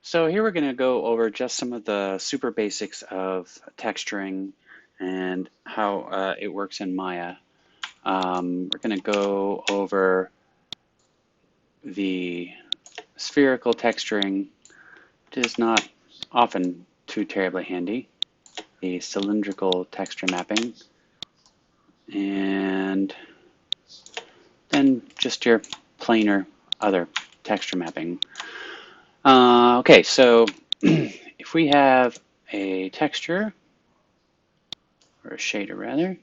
So here we're going to go over just some of the super basics of texturing and how it works in Maya. We're going to go over the spherical texturing, which is not often too terribly handy, the cylindrical texture mapping, and then just your planar other texture mapping. Okay, so if we have a texture, or a shader rather,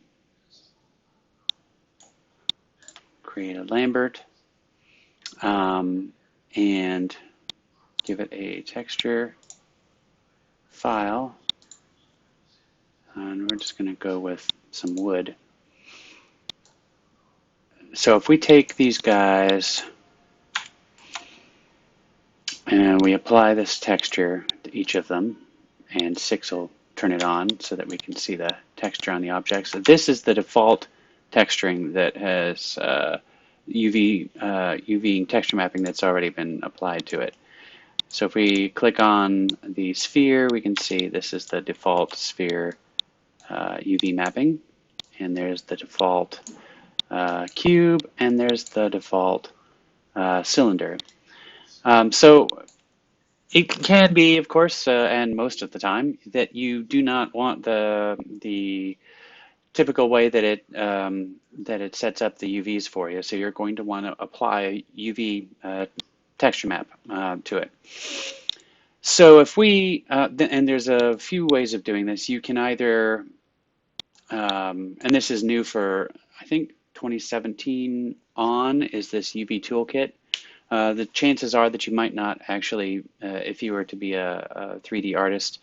create a Lambert, and give it a texture file, and we're just going to go with some wood. So if we take these guys and we apply this texture to each of them, and 6 will turn it on so that we can see the texture on the objects. So this is the default texturing that has UV texture mapping that's already been applied to it. So if we click on the sphere, we can see this is the default sphere UV mapping, and there's the default cube, and there's the default cylinder. So it can be, of course, and most of the time, that you do not want the typical way that it sets up the UVs for you. So you're going to want to apply a UV texture map to it. So if we, and there's a few ways of doing this. You can either, and this is new for, I think, 2017 on, is this UV toolkit. The chances are that you might not actually, if you were to be a 3D artist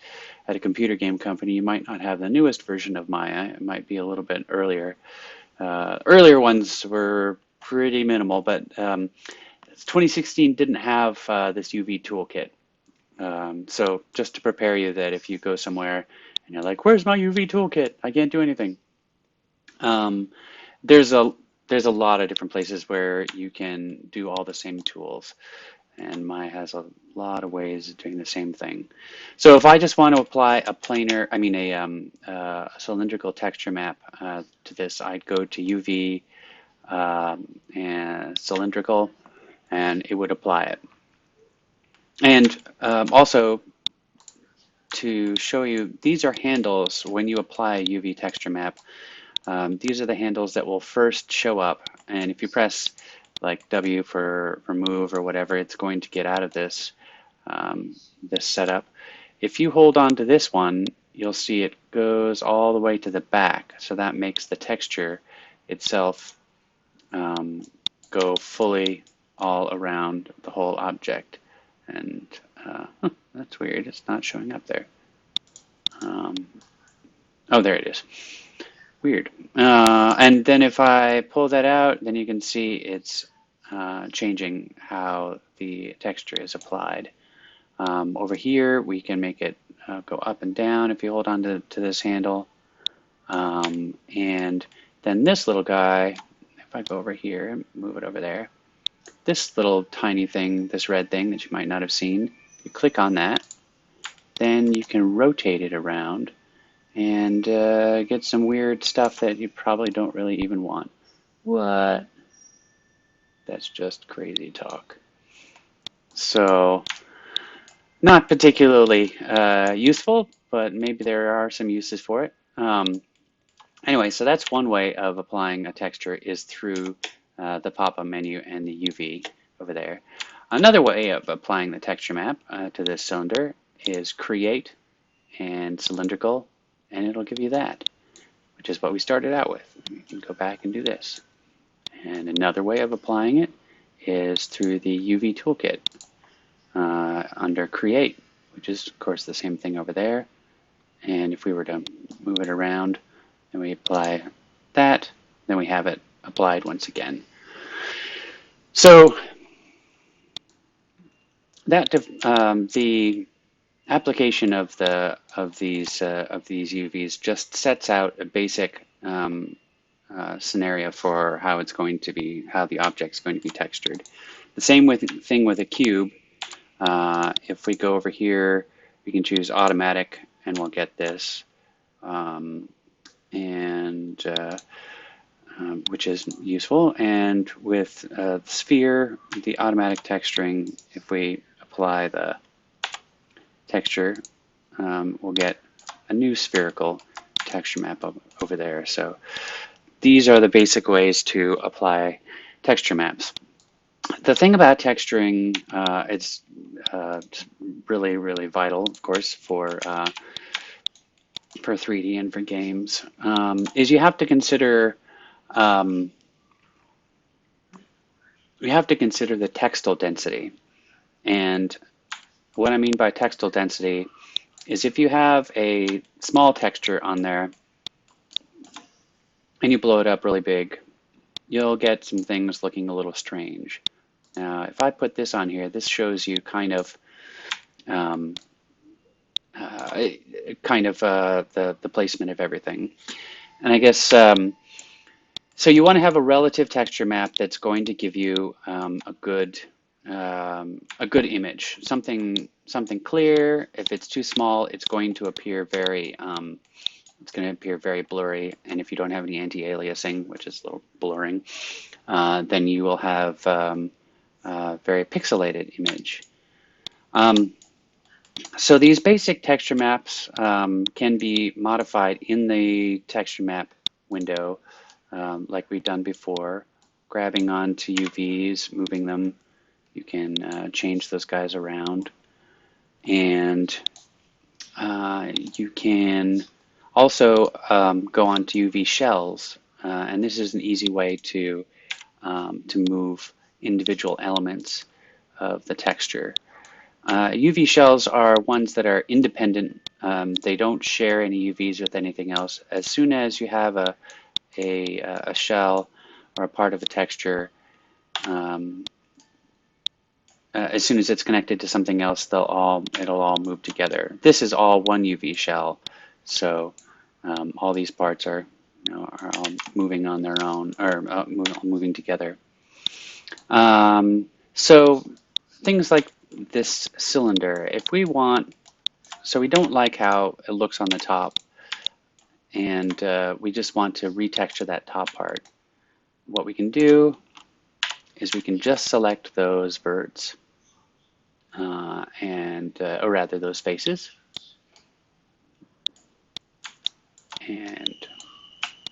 at a computer game company, you might not have the newest version of Maya. It might be a little bit earlier. Earlier ones were pretty minimal, but 2016 didn't have this UV toolkit. So just to prepare you that if you go somewhere and you're like, where's my UV toolkit? I can't do anything. There's a lot of different places where you can do all the same tools, and Maya has a lot of ways of doing the same thing. So if I just want to apply a planar, I mean a cylindrical texture map to this, I'd go to UV and cylindrical, and it would apply it. And also to show you, these are handles when you apply a UV texture map. These are the handles that will first show up, and if you press like W for move or whatever, it's going to get out of this this setup. If you hold on to this one, you'll see it goes all the way to the back, so that makes the texture itself go fully all around the whole object. And that's weird, it's not showing up there. Oh, there it is. Weird. And then if I pull that out, then you can see it's changing how the texture is applied. Over here, we can make it go up and down if you hold on to this handle. And then this little guy, if I go over here and move it over there, this little tiny thing, this red thing that you might not have seen, you click on that, then you can rotate it around and get some weird stuff that you probably don't really even want. What? That's just crazy talk. So, not particularly useful, but maybe there are some uses for it. Anyway, so that's one way of applying a texture, is through the pop-up menu and the UV over there. Another way of applying the texture map to this cylinder is create and cylindrical, and it'll give you that, which is what we started out with. You can go back and do this. And another way of applying it is through the UV toolkit under create, which is of course the same thing over there. And if we were to move it around, then we apply that, then we have it applied once again. So that the application of these UVs just sets out a basic scenario for how the object's going to be textured. The same thing with a cube. If we go over here, we can choose automatic and we'll get this. And which is useful. And with sphere, the automatic texturing, if we apply the texture, we'll get a new spherical texture map over there. So these are the basic ways to apply texture maps. The thing about texturing, it's really, really vital, of course, for 3D and for games, is you have to consider the textile density. And what I mean by textile density is if you have a small texture on there and you blow it up really big, you'll get some things looking a little strange. Now, if I put this on here, this shows you kind of the placement of everything. And I guess so you want to have a relative texture map that's going to give you a good image, something clear. If it's too small, it's going to appear very blurry. And if you don't have any anti-aliasing, which is a little blurring, then you will have a very pixelated image. So these basic texture maps can be modified in the texture map window, like we've done before, grabbing onto UVs, moving them. You can change those guys around. And you can also go onto UV shells. And this is an easy way to move individual elements of the texture. UV shells are ones that are independent. They don't share any UVs with anything else. As soon as you have a shell or a part of a texture, as soon as it's connected to something else, it'll all move together. This is all one UV shell, so all these parts are all moving on their own, or moving together. So things like this cylinder, if we want, so we don't like how it looks on the top, and we just want to retexture that top part. What we can do is we can just select those verts, or rather those faces, and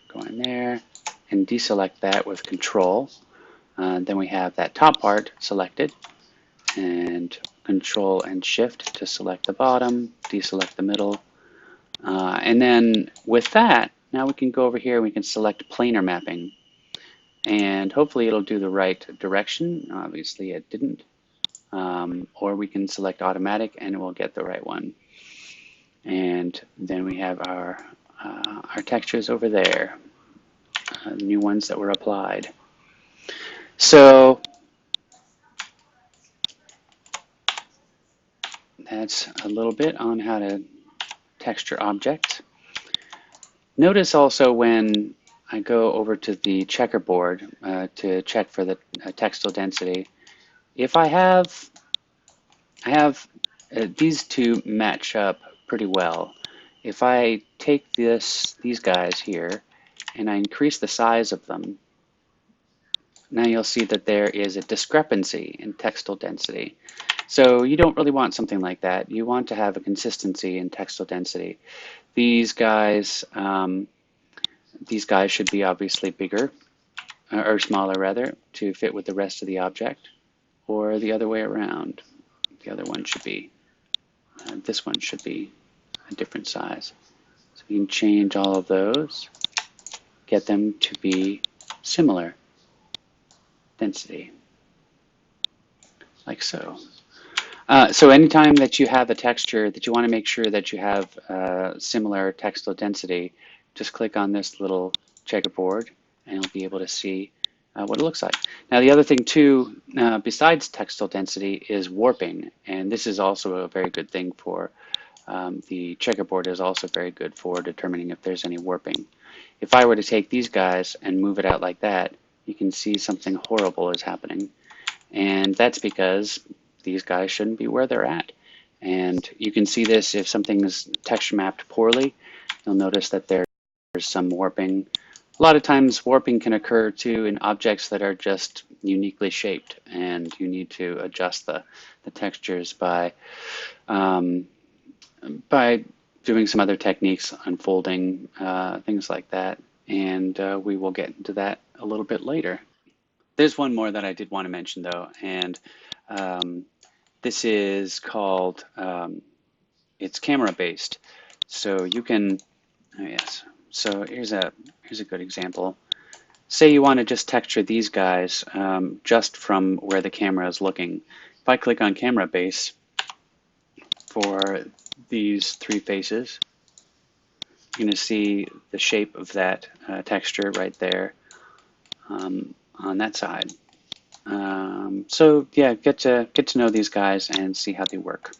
go in there and deselect that with Control. Then we have that top part selected, and Control and Shift to select the bottom, deselect the middle. And then with that, now we can go over here and we can select planar mapping. And hopefully it'll do the right direction. Obviously it didn't. Or we can select automatic and it will get the right one. And then we have our textures over there, new ones that were applied. So that's a little bit on how to texture objects. Notice also when I go over to the checkerboard to check for the textile density, if I have these two match up pretty well. If I take these guys here and I increase the size of them, now you'll see that there is a discrepancy in textile density. So you don't really want something like that. You want to have a consistency in textile density. These guys should be obviously bigger, or smaller rather, to fit with the rest of the object, or the other way around. The other one should be, this one should be a different size. So we can change all of those, get them to be similar density, like so. So anytime that you have a texture that you want to make sure that you have similar textile density, just click on this little checkerboard and you'll be able to see what it looks like. Now the other thing too, besides textile density, is warping, and this is also a very good thing for the checkerboard is also very good for determining if there's any warping. If I were to take these guys and move it out like that, you can see something horrible is happening, and that's because these guys shouldn't be where they're at. And you can see this if something is texture mapped poorly. You'll notice that there's some warping. A lot of times warping can occur too in objects that are just uniquely shaped, and you need to adjust the textures um, by doing some other techniques, unfolding, things like that. And we will get into that a little bit later. There's one more that I did want to mention though, and um, this is called, it's camera based. So you can, oh yes, so here's a good example. Say you want to just texture these guys just from where the camera is looking. If I click on camera base for these three faces, you're going to see the shape of that texture right there on that side. So yeah, get to know these guys and see how they work.